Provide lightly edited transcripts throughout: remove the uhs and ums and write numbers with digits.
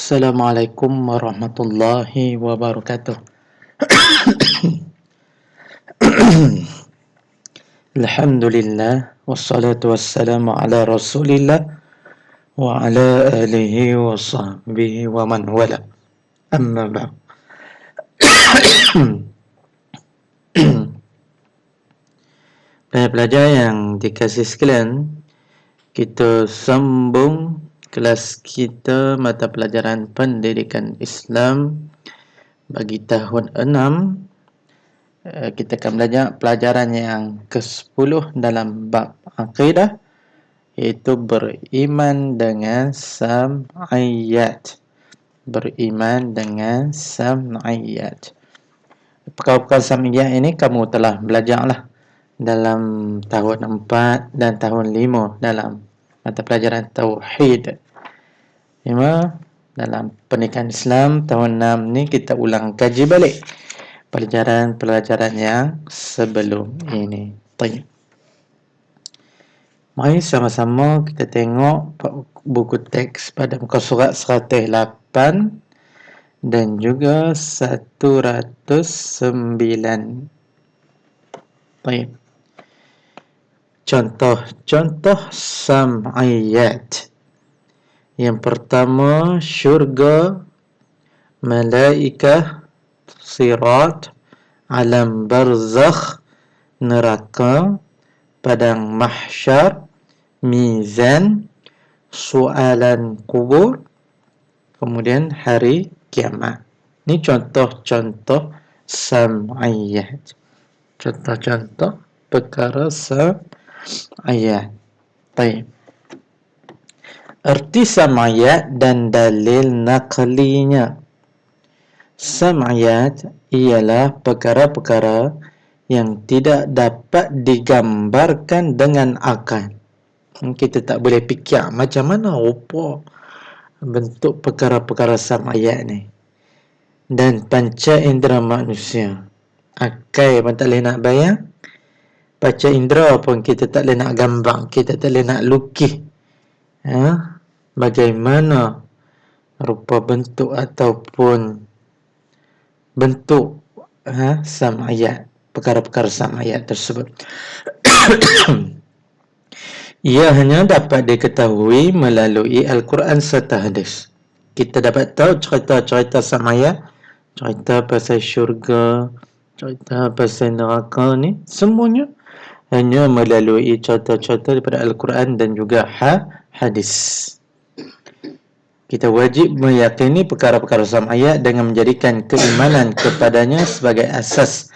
Assalamualaikum warahmatullahi wabarakatuh. Alhamdulillah wassalatu wassalamu ala Rasulillah wa ala alihi wa sahbihi wa man wala. Amma ba'd. Pelajar yang dikasih sekalian, kita sambung kelas kita mata pelajaran pendidikan Islam bagi tahun 6. Kita akan belajar pelajaran yang ke-10 dalam bab akidah, iaitu beriman dengan sam'iyat. Beriman dengan sam'iyat. Perkara-perkara sam'iyat ini kamu telah belajarlah dalam tahun 4 dan tahun 5 dalam mata pelajaran Tauhid. 5 dalam pendidikan Islam tahun 6 ni kita ulang kaji balik pelajaran-pelajaran yang sebelum ini. Baik. Mari sama-sama kita tengok buku teks pada muka surat 108 dan juga 109. Baik. Contoh-contoh sam'iyat. Yang pertama, syurga, malaikah, sirat, alam barzakh, neraka, padang mahsyar, mizan, soalan kubur, kemudian hari kiamat. Ini contoh-contoh sam'iyat. Contoh-contoh perkara sam'iyat. Baik. Arti sam'iyat dan dalil naqlinya. Sam'iyat ialah perkara-perkara yang tidak dapat digambarkan dengan akal. Kita tak boleh fikir macam mana rupa bentuk perkara-perkara sam'iyat ni. Dan panca indera manusia, akal pun tak boleh nak bayang, panca indera pun kita tak boleh nak gambar, kita tak boleh nak lukis. Bagaimana rupa bentuk ataupun bentuk sam'iyat, perkara-perkara sam'iyat tersebut. Ia hanya dapat diketahui melalui Al-Quran serta hadis. Kita dapat tahu cerita-cerita sam'iyat, cerita pasal syurga, cerita pasal neraka ni, semuanya hanya melalui cerita-cerita daripada Al-Quran dan juga hadis. Kita wajib meyakini perkara-perkara sam'iyat dengan menjadikan keimanan kepadanya sebagai asas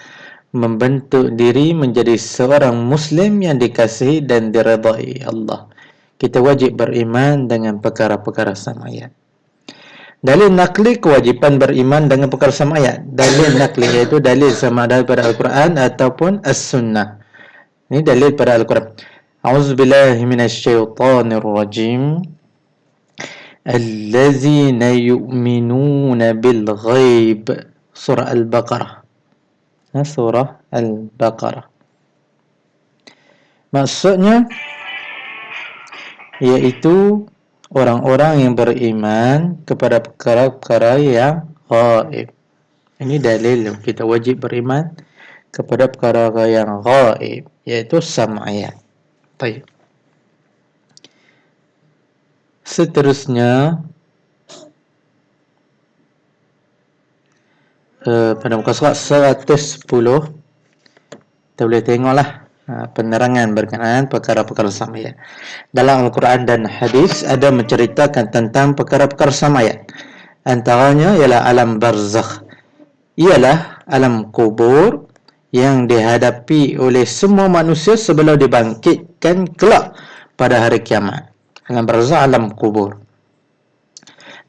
membentuk diri menjadi seorang Muslim yang dikasihi dan diredai Allah. Kita wajib beriman dengan perkara-perkara sam'iyat. Dalil nakli, kewajipan beriman dengan perkara sam'iyat. Dalil nakli iaitu dalil sama ada daripada Al-Quran ataupun As-Sunnah. Ini dalil pada Al-Quran. A'udzubillahi minasyaitonirrajim. Allazina yu'minuna bil ghaib. Surah Al-Baqarah. Surah Al-Baqarah. Maksudnya iaitu orang-orang yang beriman kepada perkara-perkara yang ghaib. Ini dalil kita wajib beriman kepada perkara yang ghaib, iaitu sam'iyat. Baik. Seterusnya pada muka surat 110 kita boleh tengoklah penerangan berkenaan perkara-perkara sam'iyat. Dalam Al-Quran dan hadis ada menceritakan tentang perkara-perkara sam'iyat. Antaranya ialah alam barzakh, ialah alam kubur yang dihadapi oleh semua manusia sebelum dibangkitkan kelak pada hari kiamat. Alam barzakh, alam kubur.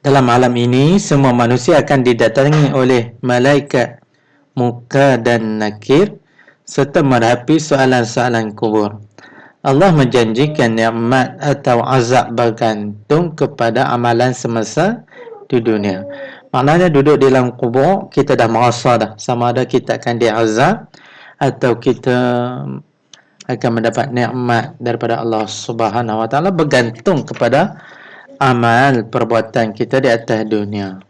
Dalam alam ini, semua manusia akan didatangi oleh malaikat muka dan nakir serta menghadapi soalan-soalan kubur. Allah menjanjikan nikmat atau azab bergantung kepada amalan semasa di dunia. Maknanya duduk di dalam kubur, kita dah merasa dah sama ada kita akan diazab atau kita akan mendapat nikmat daripada Allah Subhanahu Wa Taala, bergantung kepada amal perbuatan kita di atas dunia.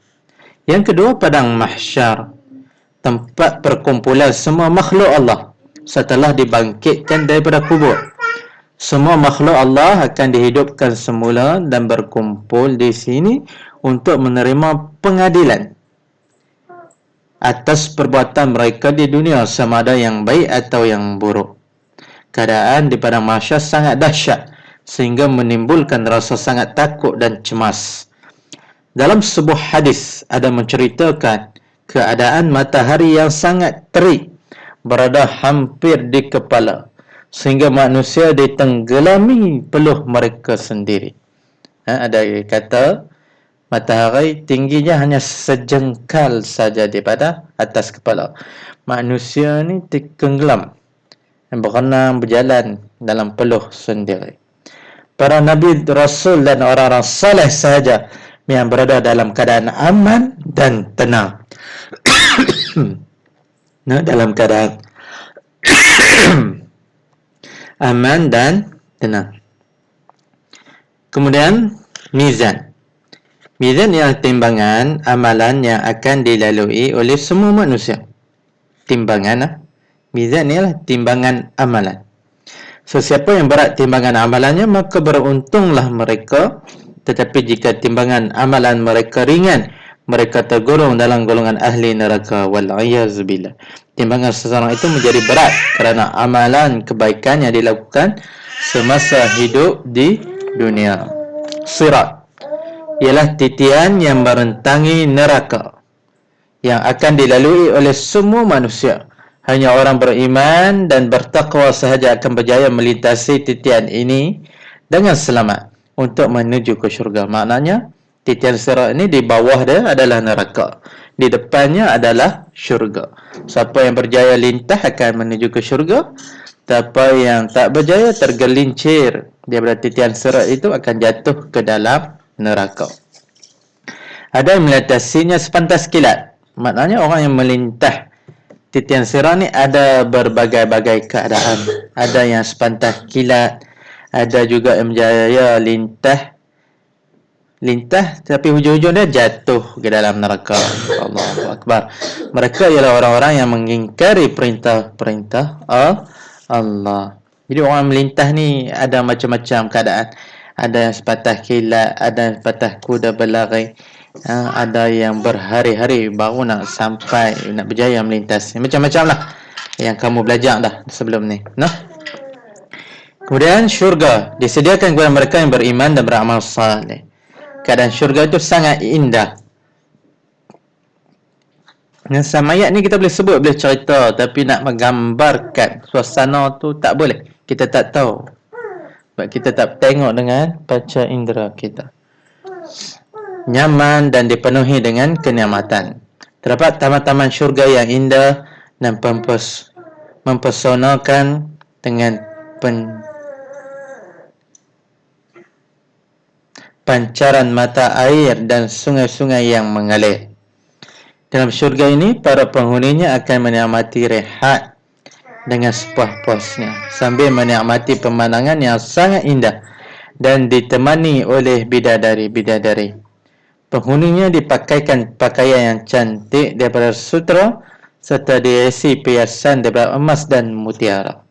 Yang kedua, padang mahsyar, tempat perkumpulan semua makhluk Allah setelah dibangkitkan daripada kubur. Semua makhluk Allah akan dihidupkan semula dan berkumpul di sini untuk menerima pengadilan atas perbuatan mereka di dunia, sama ada yang baik atau yang buruk. Keadaan di padang mahsyar sangat dahsyat sehingga menimbulkan rasa sangat takut dan cemas. Dalam sebuah hadis ada menceritakan keadaan matahari yang sangat terik berada hampir di kepala, sehingga manusia ditenggelami peluh mereka sendiri. Ada kata matahari tingginya hanya sejengkal saja daripada atas kepala. Manusia ni tenggelam, berenang, berjalan dalam peluh sendiri. Para Nabi, Rasul dan orang-orang saleh sahaja yang berada dalam keadaan aman dan tenang. Dalam keadaan aman dan tenang. Kemudian mizan. Mizan ialah timbangan amalan yang akan dilalui oleh semua manusia. Timbangan. Mizan ialah timbangan amalan. So, siapa yang berat timbangan amalannya, maka beruntunglah mereka. Tetapi jika timbangan amalan mereka ringan, mereka tergolong dalam golongan ahli neraka. Wal'iyazbillah. Timbangan seseorang itu menjadi berat kerana amalan kebaikan yang dilakukan semasa hidup di dunia. Sirat ialah titian yang merentangi neraka yang akan dilalui oleh semua manusia. Hanya orang beriman dan bertakwa sahaja akan berjaya melintasi titian ini dengan selamat untuk menuju ke syurga. Maknanya titian sirat ini di bawah dia adalah neraka, di depannya adalah syurga. Siapa yang berjaya lintah akan menuju ke syurga, siapa yang tak berjaya tergelincir daripada titian sirat itu akan jatuh ke dalam neraka. Ada yang melintasinya sepantas kilat. Maknanya orang yang melintah titian sirat ni ada berbagai-bagai keadaan. Ada yang sepantas kilat, ada juga yang berjaya lintah tapi hujung-hujung dia jatuh ke dalam neraka. Allahu Akbar. Mereka ialah orang-orang yang mengingkari perintah-perintah Allah. Jadi orang melintah ni ada macam-macam keadaan. Ada yang sepatah kilat, ada yang sepatah kuda berlari, ada yang berhari-hari baru nak sampai, nak berjaya melintas. Macam-macam lah yang kamu belajar dah sebelum ni. Kemudian syurga disediakan kepada mereka yang beriman dan beramal saleh. Keadaan syurga itu sangat indah. Sama ayat ni kita boleh sebut, boleh cerita, tapi nak menggambarkan suasana tu tak boleh. Kita tak tahu. Sebab kita tak tengok dengan panca indera kita. Nyaman dan dipenuhi dengan kenikmatan. Terdapat taman-taman syurga yang indah dan mempesonakan dengan pancaran mata air dan sungai-sungai yang mengalir. Dalam syurga ini, para penghuninya akan menikmati rehat dengan sepuas-puasnya sambil menikmati pemandangan yang sangat indah dan ditemani oleh bidadari-bidadari. Penghuninya dipakaikan pakaian yang cantik daripada sutra serta dihiasi perhiasan daripada emas dan mutiara.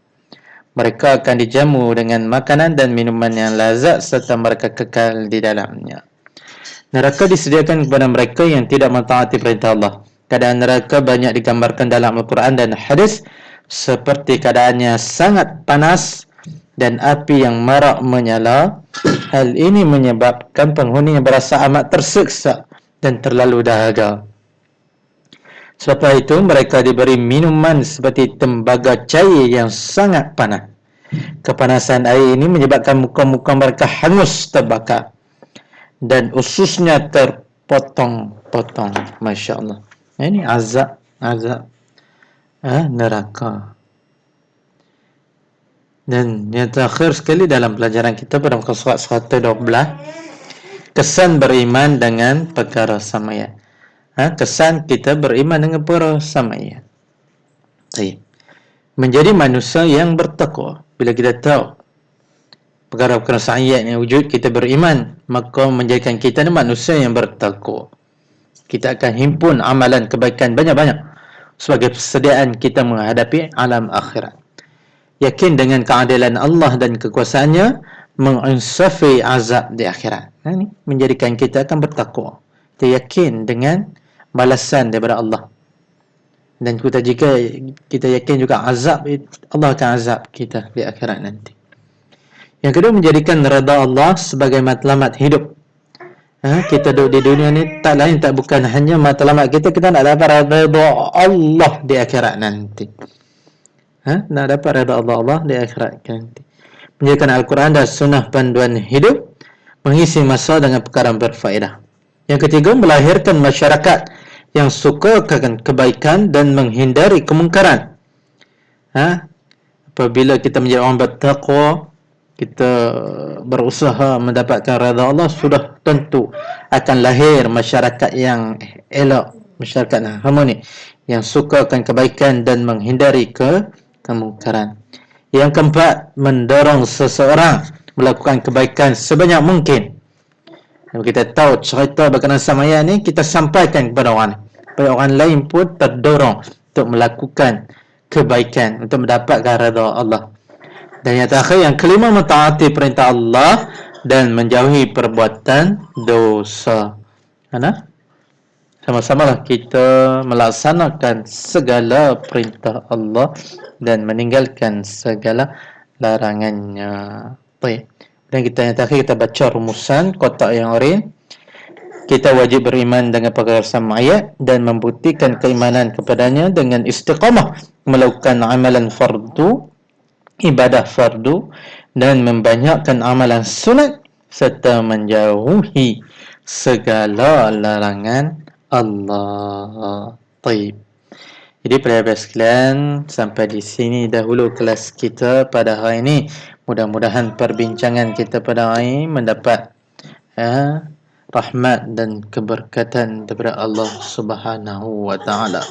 Mereka akan dijamu dengan makanan dan minuman yang lazat serta mereka kekal di dalamnya. Neraka disediakan kepada mereka yang tidak mentaati perintah Allah. Keadaan neraka banyak digambarkan dalam Al-Quran dan hadis seperti keadaannya sangat panas dan api yang marak menyala. Hal ini menyebabkan penghuninya berasa amat tersiksa dan terlalu dahaga. Sebab itu mereka diberi minuman seperti tembaga cair yang sangat panas. Kepanasan air ini menyebabkan muka-muka mereka hangus terbakar dan ususnya terpotong-potong. Masya Allah. Ini azab neraka. Dan yang terakhir sekali dalam pelajaran kita pada muka surat 112, kesan beriman dengan perkara samaya. Kesan kita beriman dengan perkara samaya. Menjadi manusia yang bertakwa. Bila kita tahu perkara-perkara syariat yang wujud, kita beriman, maka menjadikan kita ni manusia yang bertakwa. Kita akan himpun amalan kebaikan banyak-banyak sebagai persediaan kita menghadapi alam akhirat. Yakin dengan keadilan Allah dan kekuasaannya, menginsafi azab di akhirat. Ini menjadikan kita akan bertakwa. Kita yakin dengan balasan daripada Allah. Dan kita jika kita yakin juga azab, Allah akan azab kita di akhirat nanti. Yang kedua, menjadikan redha Allah sebagai matlamat hidup. Kita duduk di dunia ni tak lain tak bukan hanya matlamat kita nak dapat redha Allah di akhirat nanti. Nak dapat redha Allah di akhirat nanti. Menjadikan Al-Quran dan Sunnah panduan hidup, mengisi masa dengan perkara berfaedah. Yang ketiga, melahirkan masyarakat yang suka akan kebaikan dan menghindari kemungkaran. Apabila kita menjadi orang bertakwa, kita berusaha mendapatkan redha Allah, sudah tentu akan lahir masyarakat yang elok, masyarakat yang harmoni, yang suka akan kebaikan dan menghindari kemungkaran. Yang keempat, mendorong seseorang melakukan kebaikan sebanyak mungkin. Kalau kita tahu cerita berkenaan Samaya ni, kita sampaikan kepada orang ni, supaya orang lain pun terdorong untuk melakukan kebaikan, untuk mendapatkan redha Allah. Dan yang terakhir, yang kelima, mentaati perintah Allah dan menjauhi perbuatan dosa. Sama-samalah kita melaksanakan segala perintah Allah dan meninggalkan segala larangannya. Baik. Dan yang terakhir, kita baca rumusan kotak yang oren. Kita wajib beriman dengan perkara sama ayat dan membuktikan keimanan kepadanya dengan istiqamah melakukan amalan fardu, ibadah fardu, dan membanyakkan amalan sunat serta menjauhi segala larangan Allah. Baik. Jadi para sekalian, sampai di sini dahulu kelas kita pada hari ini. Mudah-mudahan perbincangan kita pada hari ini mendapat rahmat dan keberkatan daripada Allah Subhanahu wa taala.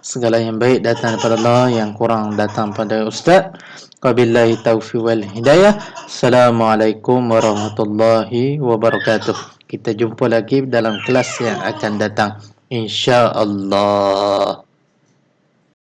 Segala yang baik datang daripada Allah, yang kurang datang pada ustaz. Wabillahi taufiq wal hidayah. Assalamualaikum warahmatullahi wabarakatuh. Kita jumpa lagi dalam kelas yang akan datang, insya-Allah.